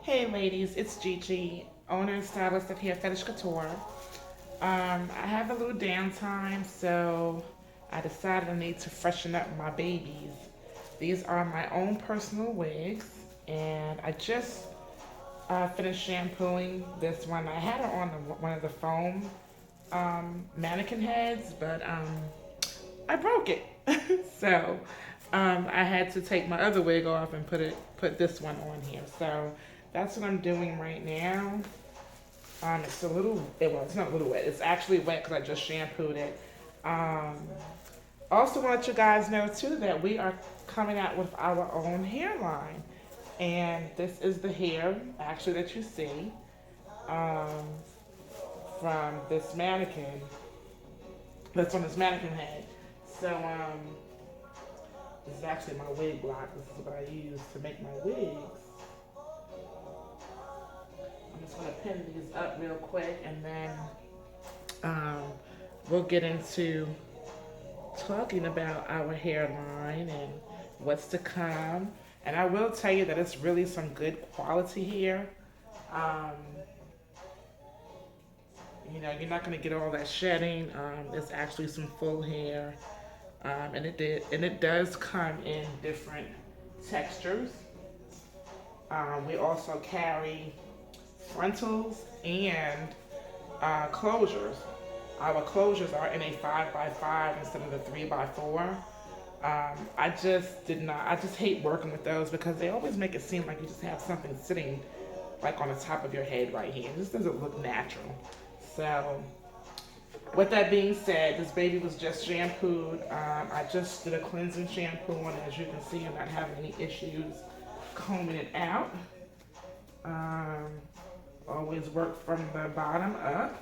Hey ladies, it's Gigi, owner and stylist of Hair Fetish Couture. I have a little downtime, so I decided I need to freshen up my babies. These are my own personal wigs, and I just finished shampooing this one. I had it on one of the foam mannequin heads, but I broke it. So I had to take my other wig off and put this one on here. So that's what I'm doing right now. It's a little, well, it's not a little wet. It's actually wet because I just shampooed it. Um, also want to let you guys know too that we are coming out with our own hairline. And this is the hair actually that you see um, from this mannequin that's on this mannequin head. So this is actually my wig block. This is what I use to make my wigs. I'm just gonna pin these up real quick, and then um, we'll get into talking about our hairline and what's to come. And I will tell you that it's really some good quality hair. Um, you're not gonna get all that shedding. It's actually some full hair, and it does come in different textures. We also carry frontals and closures. Our closures are in a 5x5 instead of the 3x4. I just did not. I just hate working with those because they always make it seem like you just have something sitting like on the top of your head right here. It just doesn't look natural. So, with that being said, this baby was just shampooed. I just did a cleansing shampoo, and as you can see, I'm not having any issues combing it out. Um, Always work from the bottom up,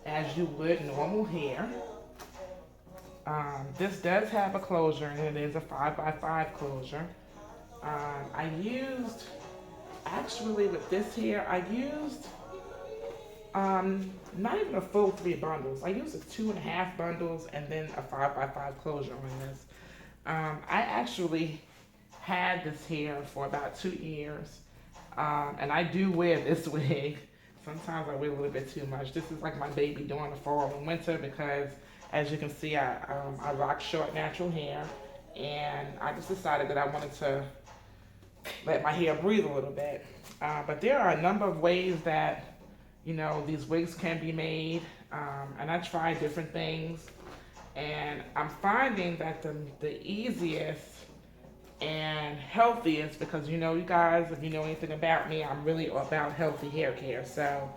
as you would normal hair. This does have a closure, and it is a 5x5 closure. I used, actually with this hair, I used not even a full 3 bundles. I used a 2.5 bundles and then a 5x5 closure on this. I actually had this hair for about 2 years, and I do wear this wig. Sometimes I wear a little bit too much. This is like my baby during the fall and winter because, as you can see, I rock short natural hair, and I just decided that I wanted to let my hair breathe a little bit. But there are a number of ways that these wigs can be made, and I try different things, and I'm finding that the easiest and healthiest, because you guys, if you know anything about me, I'm really about healthy hair care. So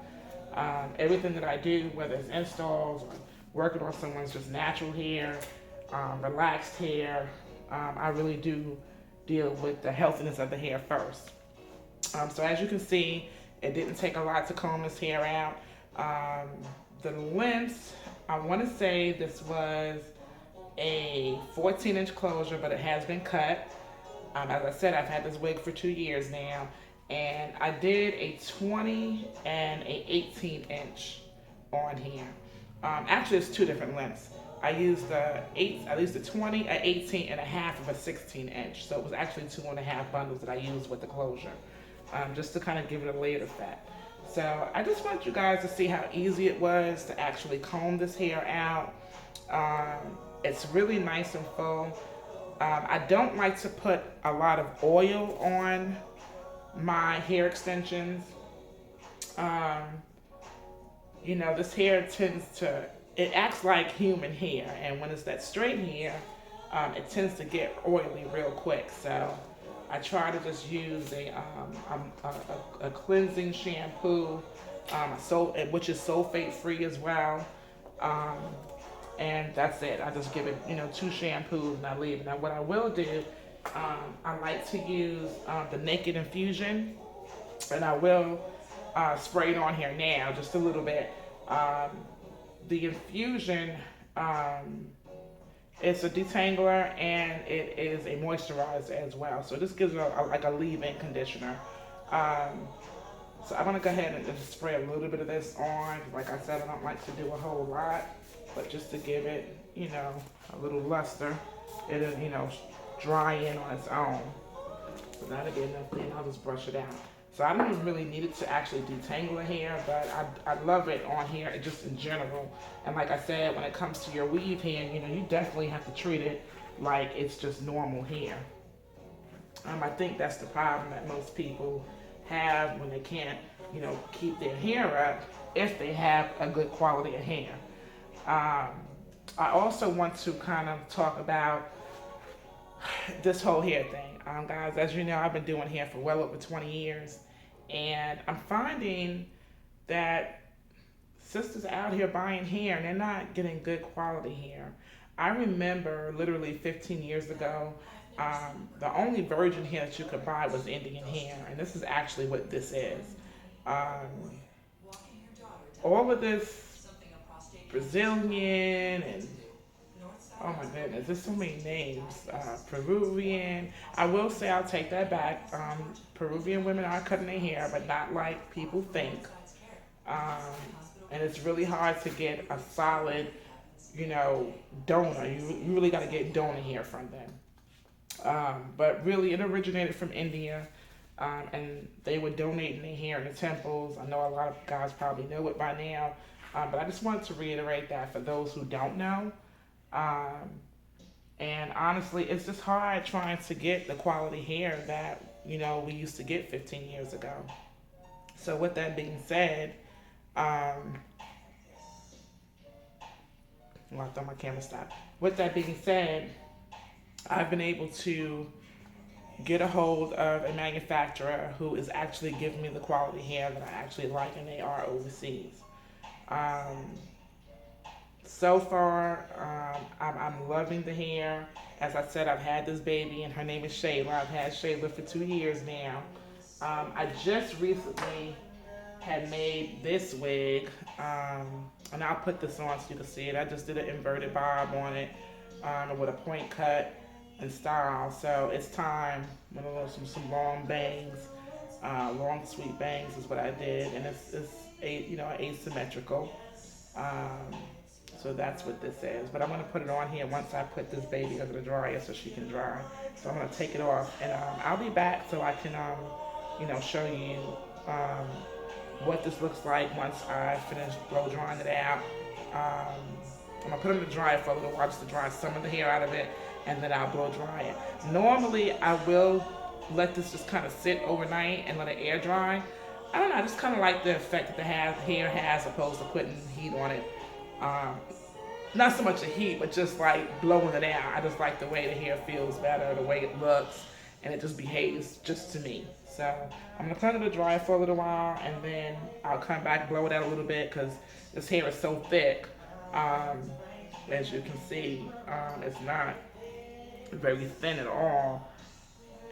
everything that I do, whether it's installs or working on someone's just natural hair, relaxed hair, I really do deal with the healthiness of the hair first. So as you can see, it didn't take a lot to comb this hair out. The length, I want to say this was a 14-inch closure, but it has been cut. As I said, I've had this wig for 2 years now, and I did a 20 and a 18-inch on here. Actually, it's two different lengths. I used the 20, a 18, and a half of a 16-inch. So it was actually 2.5 bundles that I used with the closure, just to kind of give it a layered effect. So I just want you guys to see how easy it was to actually comb this hair out. It's really nice and full. I don't like to put a lot of oil on my hair extensions. This hair it acts like human hair, and when it's that straight hair, it tends to get oily real quick. So I try to just use a cleansing shampoo, which is sulfate free as well. And that's it. I just give it, 2 shampoos and I leave it. Now, what I will do, I like to use the Naked Infusion, and I will spray it on here now, just a little bit. The infusion, it's a detangler and it is a moisturizer as well. So this gives it like a leave-in conditioner. So I'm gonna go ahead and just spray a little bit of this on. Like I said, I don't like to do a whole lot, but just to give it, a little luster, it'll, dry in on its own. So that'll be enough, then I'll just brush it out. So I don't even really need it to actually detangle the hair, but I love it on here just in general. And like I said, when it comes to your weave hair, you definitely have to treat it like it's just normal hair. I think that's the problem that most people have when they can't, keep their hair up if they have a good quality of hair. Um, I also want to kind of talk about this whole hair thing. Guys, as you know, I've been doing hair for well over 20 years, and I'm finding that sisters out here buying hair and they're not getting good quality hair. I remember literally 15 years ago, the only virgin hair that you could buy was Indian hair, and this is actually what this is. Um, all of this Brazilian and oh my goodness, there's so many names. Peruvian. I will say I'll take that back. Peruvian women are cutting their hair, but not like people think. Um, and it's really hard to get a solid, donor. You really got to get donor hair from them. But really, it originated from India, and they were donating their hair in the temples. I know a lot of guys probably know it by now, but I just wanted to reiterate that for those who don't know. Um, and honestly, it's just hard trying to get the quality hair that, we used to get 15 years ago. So with that being said, um, well, I thought my camera stopped. With that being said, I've been able to get a hold of a manufacturer who is actually giving me the quality hair that I actually like, and they are overseas. Um, So far, I'm loving the hair. As I said, I've had this baby, and her name is Shayla. I've had Shayla for 2 years now. I just recently had made this wig, and I'll put this on so you can see it. I just did an inverted bob on it with a point cut and style. So it's time with some long bangs, long sweet bangs is what I did, and it's asymmetrical. Um, So that's what this is. But I'm going to put it on here once I put this baby under the dryer so she can dry. So I'm going to take it off. And I'll be back so I can, show you um, what this looks like once I finish blow drying it out. I'm going to put it in the dryer for a little while just to dry some of the hair out of it. And then I'll blow dry it. Normally, I will let this just kind of sit overnight and let it air dry. I don't know. I just kind of like the effect that the hair has opposed to putting heat on it. Um, Not so much the heat, but just like blowing it out. I just like the way the hair feels better, the way it looks, and it just behaves just to me. So I'm gonna put it in the dryer for a little while, and then I'll come back, blow it out a little bit, because this hair is so thick. As you can see, it's not very thin at all.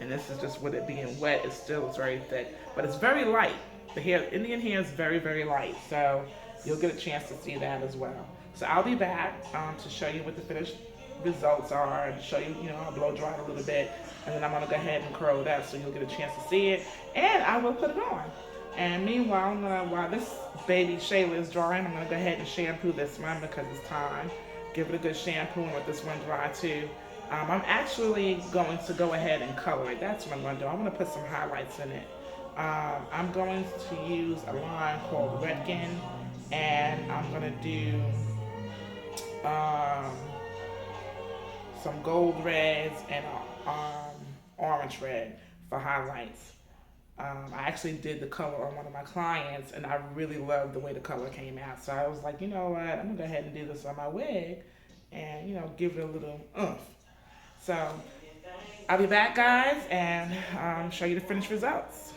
And this is just with it being wet, it's very thick, but it's very light. The hair, Indian hair is very, very light. So you'll get a chance to see that as well. So I'll be back to show you what the finished results are, and show you, I'll blow dry it a little bit, and then I'm going to go ahead and curl it up so you'll get a chance to see it, and I will put it on. And meanwhile, while this baby Shayla is drying, I'm going to go ahead and shampoo this one because it's time. Give it a good shampoo and let this one dry too. I'm actually going to go ahead and color it. That's what I'm going to do. I'm going to put some highlights in it. I'm going to use a line called Redken, and I'm going to do some gold reds and orange red for highlights. I actually did the color on one of my clients, and I really loved the way the color came out. So I was like, you know what, I'm going to go ahead and do this on my wig and, give it a little oomph. So I'll be back, guys, and show you the finished results.